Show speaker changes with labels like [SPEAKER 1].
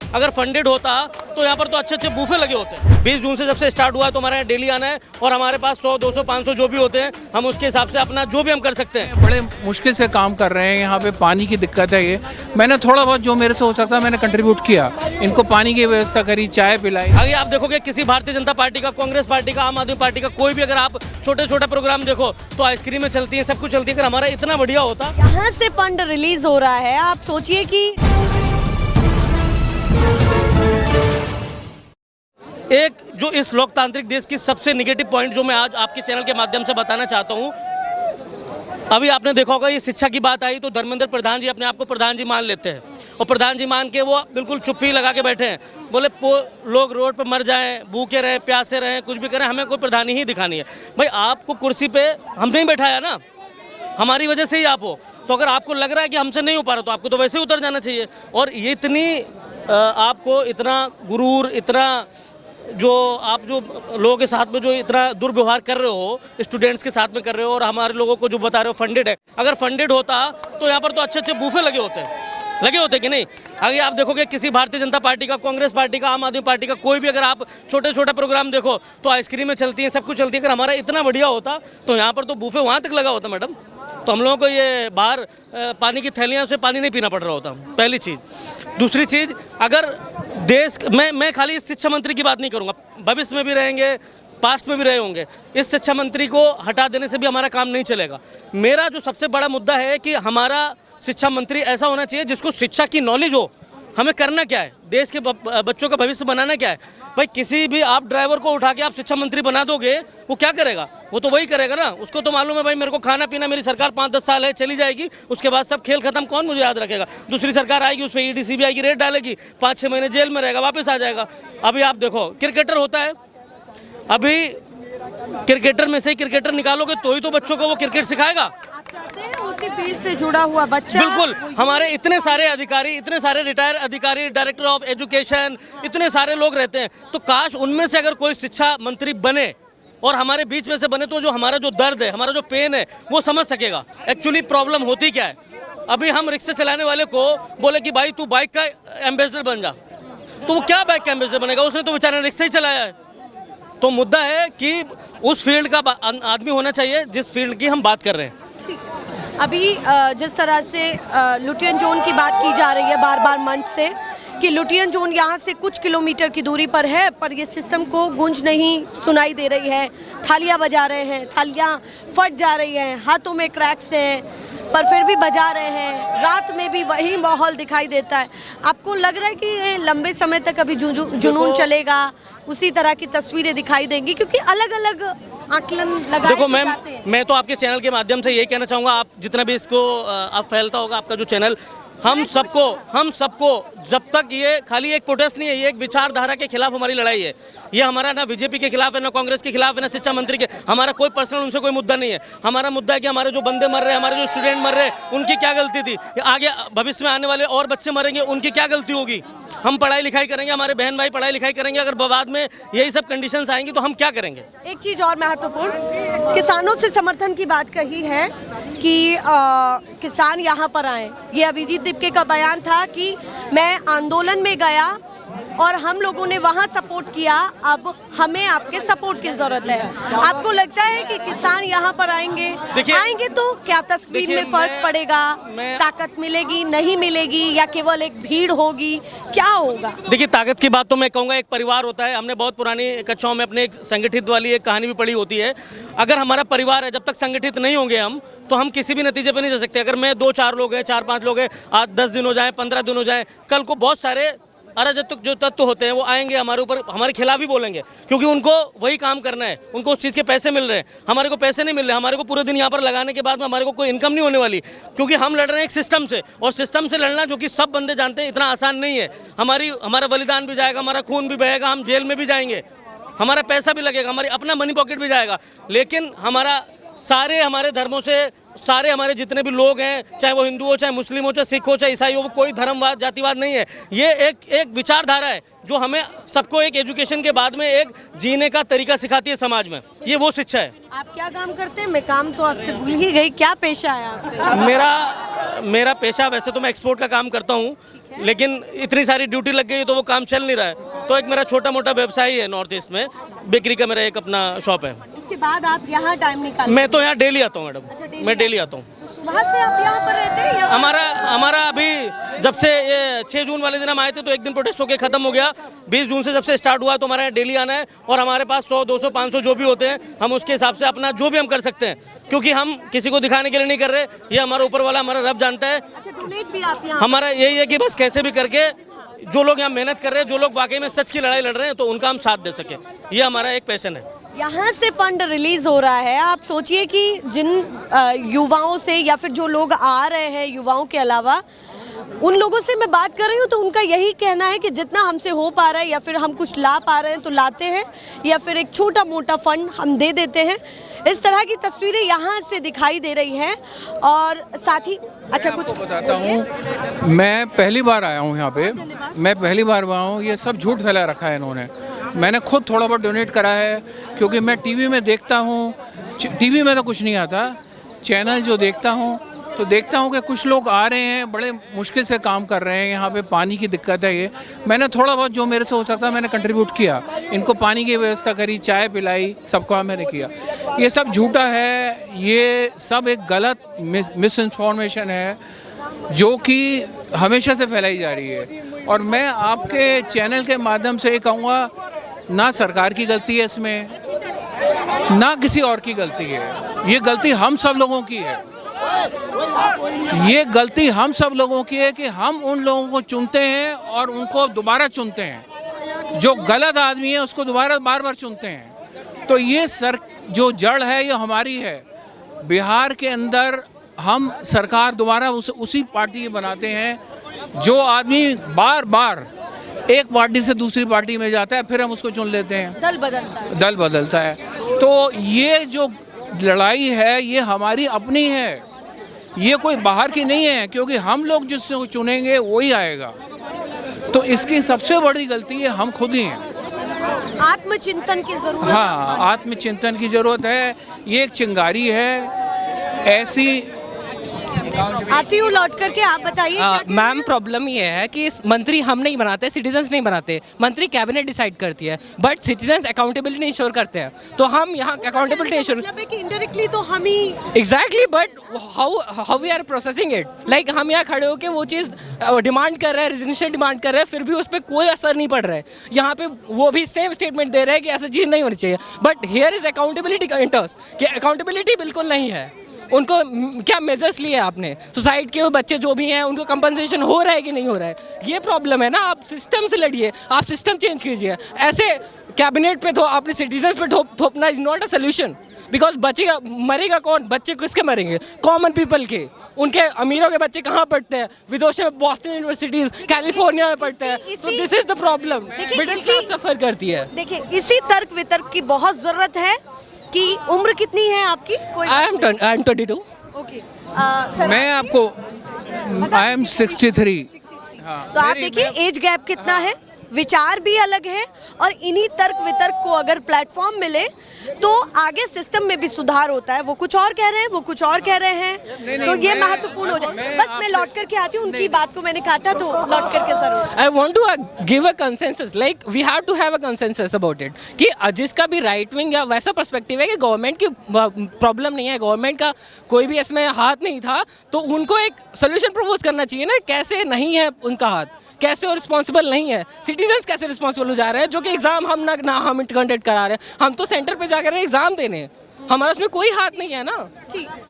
[SPEAKER 1] अगर फंडेड होता तो यहाँ पर तो अच्छे अच्छे बूफे लगे होते। 20 जून से जब से स्टार्ट हुआ है तो हमारे यहाँ डेली आना है और हमारे पास 100, 200, 500 जो भी होते हैं हम उसके हिसाब से अपना जो भी हम कर सकते हैं।
[SPEAKER 2] बड़े मुश्किल से काम कर रहे हैं, यहाँ पे पानी की दिक्कत है। ये मैंने थोड़ा बहुत जो मेरे से हो सकता है मैंने कंट्रीब्यूट किया, इनको पानी की व्यवस्था करी, चाय पिलाई।
[SPEAKER 1] आगे आप देखोगे किसी भारतीय जनता पार्टी का, कांग्रेस पार्टी का, आम आदमी पार्टी का कोई भी अगर आप छोटे छोटे प्रोग्राम देखो तो आइसक्रीमें चलती है, सब कुछ चलती है। अगर हमारा इतना बढ़िया होता।
[SPEAKER 3] यहाँ से फंड रिलीज हो रहा है, आप सोचिए कि
[SPEAKER 1] एक जो इस लोकतांत्रिक देश की सबसे नेगेटिव पॉइंट जो मैं आज आपके चैनल के माध्यम से बताना चाहता हूँ, अभी आपने देखा होगा ये शिक्षा की बात आई तो धर्मेंद्र प्रधान जी अपने आप को प्रधान जी मान लेते हैं और प्रधान जी मान के वो बिल्कुल चुप्पी लगा के बैठे हैं। बोले लोग रोड पर मर जाएं, भूखे रहें, प्यासे रहें, कुछ भी करें, हमें कोई प्रधानी ही दिखानी है। भाई आपको कुर्सी पे हमने ही बैठाया ना, हमारी वजह से ही आप हो। तो अगर आपको लग रहा है कि हमसे नहीं हो पा रहा तो आपको तो वैसे ही उतर जाना चाहिए। और ये इतनी आपको इतना गुरूर, इतना जो आप जो लोगों के साथ में जो इतना दुर्व्यवहार कर रहे हो, स्टूडेंट्स के साथ में कर रहे हो और हमारे लोगों को जो बता रहे हो फंडेड है। अगर फंडेड होता तो यहाँ पर तो अच्छे अच्छे बूफे लगे होते कि नहीं। आगे आप देखोगे किसी भारतीय जनता पार्टी का, कांग्रेस पार्टी का, आम आदमी पार्टी का कोई भी अगर आप छोटे छोटे प्रोग्राम देखो तो आइसक्रीमें चलती हैं, सब कुछ चलती है। अगर हमारा इतना बढ़िया होता तो यहाँ पर तो बूफे वहाँ तक लगा होता मैडम। तो हम लोगों को ये बाहर पानी की थैलियाँ से पानी नहीं पीना पड़ रहा होता, पहली चीज़। दूसरी चीज़, अगर देश मैं खाली इस शिक्षा मंत्री की बात नहीं करूँगा, भविष्य में भी रहेंगे, पास्ट में भी रहे होंगे। इस शिक्षा मंत्री को हटा देने से भी हमारा काम नहीं चलेगा। मेरा जो सबसे बड़ा मुद्दा है कि हमारा शिक्षा मंत्री ऐसा होना चाहिए जिसको शिक्षा की नॉलेज हो। हमें करना क्या है, देश के बच्चों का भविष्य बनाना क्या है। भाई किसी भी आप ड्राइवर को उठा के आप शिक्षा मंत्री बना दोगे, वो क्या करेगा? वो तो वही करेगा ना। उसको तो मालूम है भाई मेरे को खाना पीना, मेरी सरकार 5-10 साल है, चली जाएगी, उसके बाद सब खेल खत्म, कौन मुझे याद रखेगा। दूसरी सरकार आएगी, उस पर ईडी सीबीआई की रेड डालेगी, 5-6 महीने जेल में रहेगा, वापस आ जाएगा। अभी आप देखो क्रिकेटर होता है, अभी क्रिकेटर में से क्रिकेटर निकालोगे तो ही तो बच्चों को वो क्रिकेट सिखाएगा।
[SPEAKER 3] उसी फील्ड से जुड़ा हुआ बच्चा।
[SPEAKER 1] बिल्कुल, हमारे इतने सारे अधिकारी, इतने सारे रिटायर अधिकारी, डायरेक्टर ऑफ एजुकेशन, इतने सारे लोग रहते हैं। तो काश उनमें से अगर कोई शिक्षा मंत्री बने और हमारे बीच में से बने तो जो हमारा जो दर्द है, हमारा जो पेन है, वो समझ सकेगा एक्चुअली प्रॉब्लम होती क्या है। अभी हम रिक्शा चलाने वाले को बोले कि भाई तू बाइक का एम्बेसडर बन जा, तो वो क्या बाइक का एम्बेसडर बनेगा? उसने तो बेचारे रिक्शा ही चलाया है। तो मुद्दा है कि उस फील्ड का आदमी होना चाहिए जिस फील्ड की हम बात कर रहे हैं।
[SPEAKER 3] अभी जिस तरह से लुटियन जोन की बात की जा रही है बार बार मंच से कि लुटियन जोन यहाँ से कुछ किलोमीटर की दूरी पर है, पर ये सिस्टम को गूंज नहीं सुनाई दे रही है। थालियाँ बजा रहे हैं, थालियाँ फट जा रही हैं, हाथों में क्रैक्स हैं, पर फिर भी बजा रहे हैं। रात में भी वही माहौल दिखाई देता है। आपको लग रहा है कि ये लंबे समय तक अभी जुनून चलेगा, उसी तरह की तस्वीरें दिखाई देंगी? क्योंकि अलग अलग आकलन लगाए
[SPEAKER 1] देखो मैम, मैं तो आपके चैनल के माध्यम से यही कहना चाहूँगा, आप जितना भी इसको आप फैलता होगा आपका जो चैनल, हम सबको जब तक ये खाली एक प्रोटेस्ट नहीं है, ये एक विचारधारा के खिलाफ हमारी लड़ाई है। ये हमारा ना बीजेपी के खिलाफ है, ना कांग्रेस के खिलाफ है, ना शिक्षा मंत्री के। हमारा कोई पर्सनल उनसे कोई मुद्दा नहीं है। हमारा मुद्दा है कि हमारे जो बंदे मर रहे हैं, हमारे जो स्टूडेंट मर रहे हैं, उनकी क्या गलती थी? आगे भविष्य में आने वाले और बच्चे मरेंगे, उनकी क्या गलती होगी? हम पढ़ाई लिखाई करेंगे, हमारे बहन भाई पढ़ाई लिखाई करेंगे, अगर बाद में यही सब कंडीशंस आएंगी तो हम क्या करेंगे?
[SPEAKER 3] एक चीज़ और महत्वपूर्ण, किसानों से समर्थन की बात कही है कि किसान यहाँ पर आए। ये अभिजीत दीपके का बयान था कि मैं आंदोलन में गया और हम लोगों ने वहाँ सपोर्ट किया, अब हमें आपके सपोर्ट की जरूरत है। आपको लगता है कि किसान यहाँ पर आएंगे तो क्या तस्वीर में फर्क पड़ेगा? ताकत मिलेगी, नहीं मिलेगी, या केवल एक भीड़ होगी? क्या होगा?
[SPEAKER 1] देखिए, ताकत की बात तो मैं कहूँगा एक परिवार होता है। हमने बहुत पुरानी कक्षाओं में अपने एक संगठित वाली एक कहानी भी पढ़ी होती है। अगर हमारा परिवार है, जब तक संगठित नहीं होंगे हम, तो हम किसी भी नतीजे पर नहीं जा सकते। अगर मैं 2-4 लोग हैं, 4-5 लोग हैं, आज 10 दिन हो जाए, 15 दिन हो जाए, कल को बहुत सारे अराजक जो तत्व होते हैं वो आएंगे हमारे ऊपर, हमारे खिलाफ ही बोलेंगे, क्योंकि उनको वही काम करना है, उनको उस चीज़ के पैसे मिल रहे हैं। हमारे को पैसे नहीं मिल रहे, हमारे को पूरे दिन यहाँ पर लगाने के बाद में हमारे को कोई इनकम नहीं होने वाली, क्योंकि हम लड़ रहे हैं एक सिस्टम से। और सिस्टम से लड़ना, जो कि सब बंदे जानते हैं, इतना आसान नहीं है। हमारा बलिदान भी जाएगा, हमारा खून भी बहेगा, हम जेल में भी जाएंगे, हमारा पैसा भी लगेगा, हमारी अपना मनी पॉकेट भी जाएगा, लेकिन हमारा सारे हमारे धर्मों से, सारे हमारे जितने भी लोग हैं, चाहे वो हिंदू हो, चाहे मुस्लिम हो, चाहे सिख हो, चाहे ईसाई हो, वो कोई धर्मवाद जातिवाद नहीं है। ये एक विचारधारा है जो हमें सबको एक एजुकेशन के बाद में एक जीने का तरीका सिखाती है समाज में। ये वो शिक्षा है।
[SPEAKER 3] आप क्या काम करते हैं? मैं काम तो आपसे भूल ही गई, क्या पेशा है आपका?
[SPEAKER 1] मेरा पेशा वैसे तो मैं एक्सपोर्ट का काम करता हूँ, लेकिन इतनी सारी ड्यूटी लग गई तो वो काम चल नहीं रहा है। तो एक मेरा छोटा मोटा व्यवसाय है नॉर्थ ईस्ट में, बेकरी का मेरा एक अपना शॉप है।
[SPEAKER 3] उसके बाद आप यहाँ टाइम निकाल?
[SPEAKER 1] मैं तो यहाँ डेली आता हूँ मैडम।
[SPEAKER 3] अच्छा,
[SPEAKER 1] मैं डेली आता हूँ।
[SPEAKER 3] तो सुबह से आप यहाँ पर रहते हैं या?
[SPEAKER 1] हमारा अभी जब से ये 6 जून वाले दिन हम आए थे तो एक दिन प्रोटेस्ट होके खत्म हो गया। 20 जून से जब से स्टार्ट हुआ तो हमारा यहाँ डेली आना है, और हमारे पास 100, 200, 500 जो भी होते हैं, हम उसके हिसाब से अपना जो भी हम कर सकते हैं, क्योंकि हम किसी को दिखाने के लिए नहीं कर रहे। ये हमारा ऊपर वाला हमारा रब जानता है।
[SPEAKER 3] अच्छा, डोनेट भी आप यहाँ?
[SPEAKER 1] हमारा यही है कि बस कैसे भी करके जो लोग यहाँ मेहनत कर रहे हैं, जो लोग वाकई में सच की लड़ाई लड़ रहे हैं, तो उनका हम साथ दे सके। ये हमारा एक पैशन है।
[SPEAKER 3] यहाँ से फंड रिलीज हो रहा है। आप सोचिए कि जिन युवाओं से या फिर जो लोग आ रहे हैं, युवाओं के अलावा उन लोगों से मैं बात कर रही हूँ, तो उनका यही कहना है कि जितना हमसे हो पा रहा है या फिर हम कुछ ला पा रहे हैं तो लाते हैं, या फिर एक छोटा मोटा फंड हम दे देते हैं। इस तरह की तस्वीरें यहाँ से दिखाई दे रही हैं। और साथ ही अच्छा कुछ
[SPEAKER 2] बताता हूँ, मैं पहली बार आया हूँ यहाँ पे, मैं पहली बार आया हूँ। ये सब झूठ फैला रखा है इन्होंने। मैंने खुद थोड़ा बहुत डोनेट करा है, क्योंकि मैं टीवी में देखता हूँ, टीवी में तो कुछ नहीं आता, चैनल जो देखता हूँ तो देखता हूँ कि कुछ लोग आ रहे हैं, बड़े मुश्किल से काम कर रहे हैं। यहाँ पे पानी की दिक्कत है। ये मैंने थोड़ा बहुत जो मेरे से हो सकता मैंने कंट्रीब्यूट किया, इनको पानी की व्यवस्था करी, चाय पिलाई, सब काम मैंने किया। ये सब झूठा है, ये सब एक गलत मिस इन्फॉर्मेशन है जो कि हमेशा से फैलाई जा रही है। और मैं आपके चैनल के माध्यम से ये कहूँगा, ना सरकार की गलती है इसमें, ना किसी और की गलती है। ये गलती हम सब लोगों की है। ये गलती हम सब लोगों की है कि हम उन लोगों को चुनते हैं और उनको दोबारा चुनते हैं। जो गलत आदमी है उसको दोबारा बार बार चुनते हैं। तो ये जो जड़ है ये हमारी है। बिहार के अंदर हम सरकार दोबारा उसी पार्टी की बनाते हैं। जो आदमी बार बार एक पार्टी से दूसरी पार्टी में जाता है, फिर हम उसको चुन लेते हैं। दल बदलता है। तो ये जो लड़ाई है ये हमारी अपनी है, ये कोई बाहर की नहीं है, क्योंकि हम लोग जिसको चुनेंगे वही आएगा। तो इसकी सबसे बड़ी गलती है हम खुद ही हैं।
[SPEAKER 3] आत्मचिंतन की जरूरत है।
[SPEAKER 2] हाँ, आत्मचिंतन की जरूरत है। ये एक चिंगारी है ऐसी।
[SPEAKER 3] आती हूँ लौट करके, आप बताइए।
[SPEAKER 4] मैम, प्रॉब्लम ये है कि मंत्री हम नहीं बनाते, सिटीजन्स नहीं बनाते, मंत्री कैबिनेट डिसाइड करती है, बट सिटीजन्स अकाउंटेबिलिटी नहीं इंश्योर करते हैं। तो हम यहाँ अकाउंटेबिलिटी इंश्योर,
[SPEAKER 3] मतलब है कि इनडायरेक्टली तो हम ही
[SPEAKER 4] exactly, but how we are processing it. Like हम यहाँ खड़े होकर वो चीज़ डिमांड कर रहे हैं, रेजिग्नेशन डिमांड कर रहे हैं, फिर भी उस पर कोई असर नहीं पड़ रहा है। यहाँ पे वो भी सेम स्टेटमेंट दे रहे हैं कि ऐसी चीज़ नहीं होनी चाहिए, बट हियर इज अकाउंटेबिलिटी का इंटर्स कि अकाउंटेबिलिटी बिल्कुल नहीं है। उनको क्या मेजर्स लिए आपने? सुसाइड के बच्चे जो भी हैं उनको कंपनसेशन हो रहा है कि नहीं हो रहा है? ये प्रॉब्लम है ना। आप सिस्टम से लड़िए, आप सिस्टम चेंज कीजिए। ऐसे कैबिनेट पे अपने सिटीजन्स पे थोपना is not a solution. Because बचेगा, मरेगा कौन? बच्चे किसके मरेंगे? कॉमन पीपल के। उनके अमीरों के बच्चे कहाँ पढ़ते हैं? विदेशों में, बॉस्टन यूनिवर्सिटीज, कैलिफोर्निया में पढ़ते हैं। तो this is the problem. Middle class suffer करती है।
[SPEAKER 3] देखिए, इसी तर्क वितर्क की बहुत जरूरत है। कि उम्र कितनी है आपकी?
[SPEAKER 4] I am 22।
[SPEAKER 3] ओके,
[SPEAKER 2] मैं आपको आई एम 63।
[SPEAKER 3] तो आप देखिए एज गैप कितना है, विचार भी अलग है। और इन्हीं तर्क वितर्क को अगर प्लेटफॉर्म मिले तो आगे सिस्टम में भी सुधार होता है। वो कुछ और कह रहे हैं, वो कुछ और कह रहे हैं, तो ये महत्वपूर्ण हो जाए। बस मैं लौट करके आती हूँ, उनकी बात को मैंने काटा तो लौट करके जरूर।
[SPEAKER 4] I want to give a consensus, like we have to have a consensus about it कि जिसका भी राइट विंग या वैसा पर्सपेक्टिव है कि गवर्नमेंट की प्रॉब्लम नहीं है, गवर्नमेंट का कोई भी इसमें हाथ नहीं था, तो उनको एक सोल्यूशन प्रपोज करना चाहिए ना। कैसे नहीं है उनका हाथ, कैसे वो रिस्पॉन्सिबल नहीं है? सिटीजन्स कैसे रिस्पॉन्सिबल हो जा रहे हैं? जो कि एग्जाम हम ना हम कंडक्ट करा रहे हैं, हम तो सेंटर पे जाकर एग्जाम देने, हमारा उसमें कोई हाथ नहीं है ना।
[SPEAKER 3] ठीक।